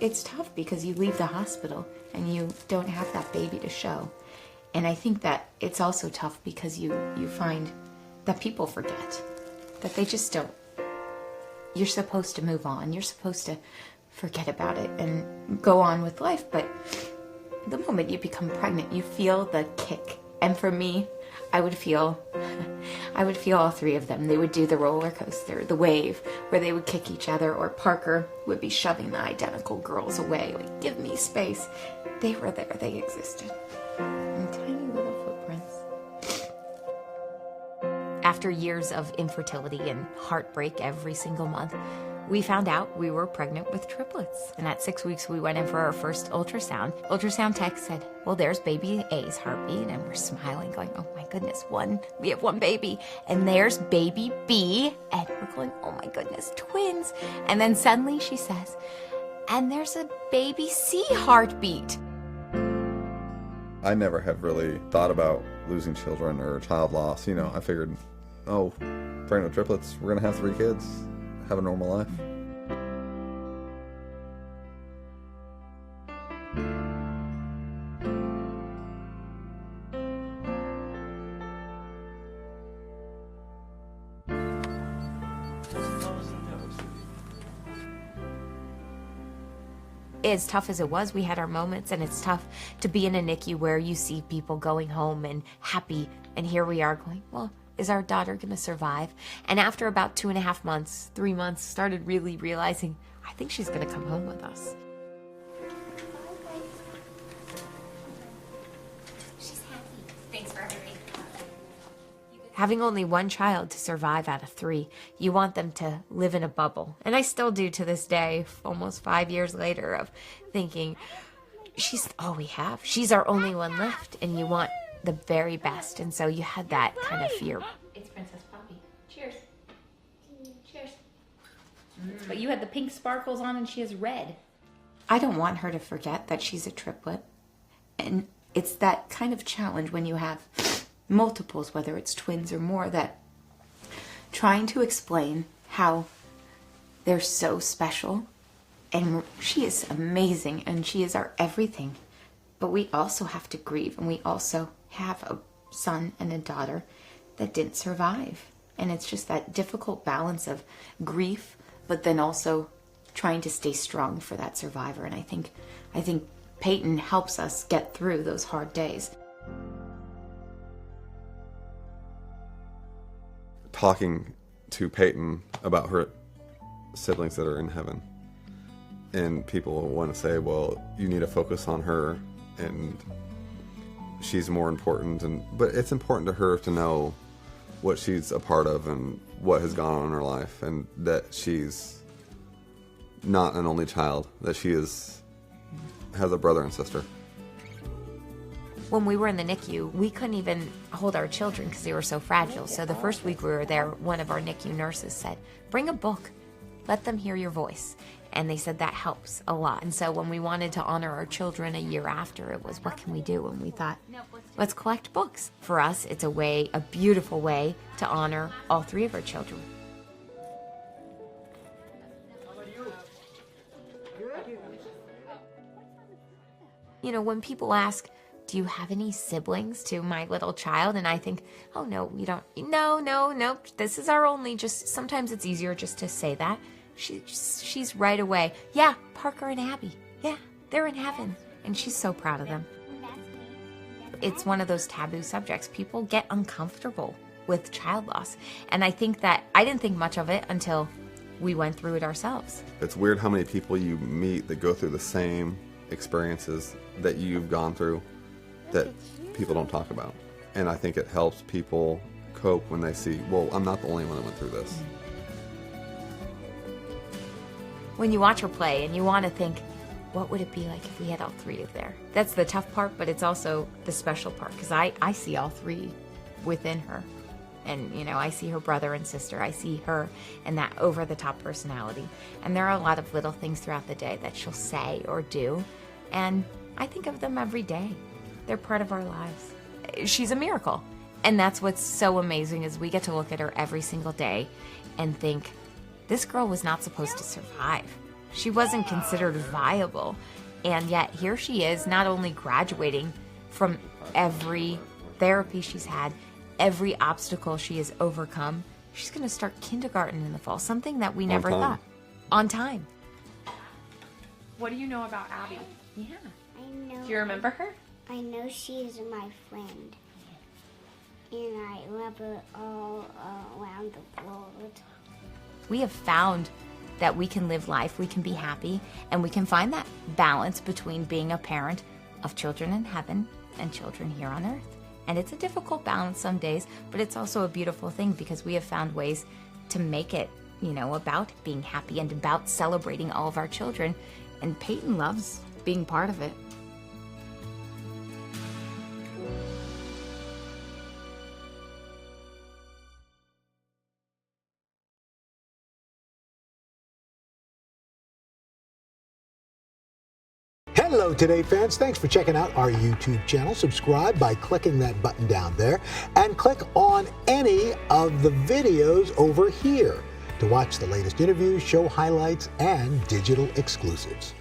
it's tough because you leave the hospital and you don't have that baby to show. And I think that it's also tough because you find that people forget, that they just don't. You're supposed to move on. You're supposed to forget about it and go on with life. But the moment you become pregnant, you feel the kick. And for me, I would feel all three of them. They would do the roller coaster, the wave, where they would kick each other, or Parker would be shoving the identical girls away, like, give me space. They were there, they existed. And tiny little footprints. After years of infertility and heartbreak every single month, we found out we were pregnant with triplets. And at 6 weeks, we went in for our first ultrasound. Ultrasound tech said, well, there's baby A's heartbeat. And we're smiling, going, oh my goodness, we have one baby. And there's baby B. And we're going, oh my goodness, twins. And then suddenly she says, and there's a baby C heartbeat. I never have really thought about losing children or child loss. You know, I figured, oh, pregnant with triplets, we're gonna have 3 kids. Have a normal life. As tough as it was, we had our moments, and it's tough to be in a NICU where you see people going home and happy, and here we are going, well, is our daughter going to survive? And after about 2.5 months, 3 months, started really realizing, I think she's going to come home with us. She's happy. Thanks for everything. Having only one child to survive out of 3, you want them to live in a bubble. And I still do to this day, almost 5 years later, of thinking, she's all we have. She's our only one left, and you want the very best. And so you had that kind of fear. It's Princess Poppy. Cheers. Cheers. But you had the pink sparkles on and she has red. I don't want her to forget that she's a triplet. And it's that kind of challenge when you have multiples, whether it's twins or more, that trying to explain how they're so special. And she is amazing and she is our everything. But we also have to grieve, and we also have a son and a daughter that didn't survive. And it's just that difficult balance of grief, but then also trying to stay strong for that survivor. And I think Peyton helps us get through those hard days. Talking to Peyton about her siblings that are in heaven, and people want to say, well, you need to focus on her and she's more important, but it's important to her to know what she's a part of and what has gone on in her life, and that she's not an only child, that she has a brother and sister. When we were in the NICU, we couldn't even hold our children because they were so fragile. So the first week we were there, one of our NICU nurses said, bring a book, let them hear your voice. And they said that helps a lot. And so when we wanted to honor our children a year after, it was, what can we do? And we thought, let's collect books. For us, it's a beautiful way to honor all 3 of our children. You know, when people ask, do you have any siblings to my little child? And I think, oh, no, we don't. No, this is our only. Just sometimes it's easier just to say that. She's right away. Yeah, Parker and Abby. Yeah, they're in heaven. And she's so proud of them. It's one of those taboo subjects. People get uncomfortable with child loss. And I think that I didn't think much of it until we went through it ourselves. It's weird how many people you meet that go through the same experiences that you've gone through that people don't talk about. And I think it helps people cope when they see, well, I'm not the only one that went through this. When you watch her play and you want to think, what would it be like if we had all 3 of there? That's the tough part, but it's also the special part, because I see all 3 within her. And, you know, I see her brother and sister. I see her and that over-the-top personality. And there are a lot of little things throughout the day that she'll say or do. And I think of them every day. They're part of our lives. She's a miracle. And that's what's so amazing, is we get to look at her every single day and think, this girl was not supposed to survive. She wasn't considered viable. And yet here she is, not only graduating from every therapy she's had, every obstacle she has overcome. She's going to start kindergarten in the fall, something that we never thought. On time. What do you know about Abby? Yeah. Do you remember her? I know she is my friend. And I love her all around the world. We have found that we can live life, we can be happy, and we can find that balance between being a parent of children in heaven and children here on earth. And it's a difficult balance some days, but it's also a beautiful thing because we have found ways to make it, about being happy and about celebrating all of our children. And Peyton loves being part of it. Hello Today fans, thanks for checking out our YouTube channel. Subscribe by clicking that button down there and click on any of the videos over here to watch the latest interviews, show highlights, and digital exclusives.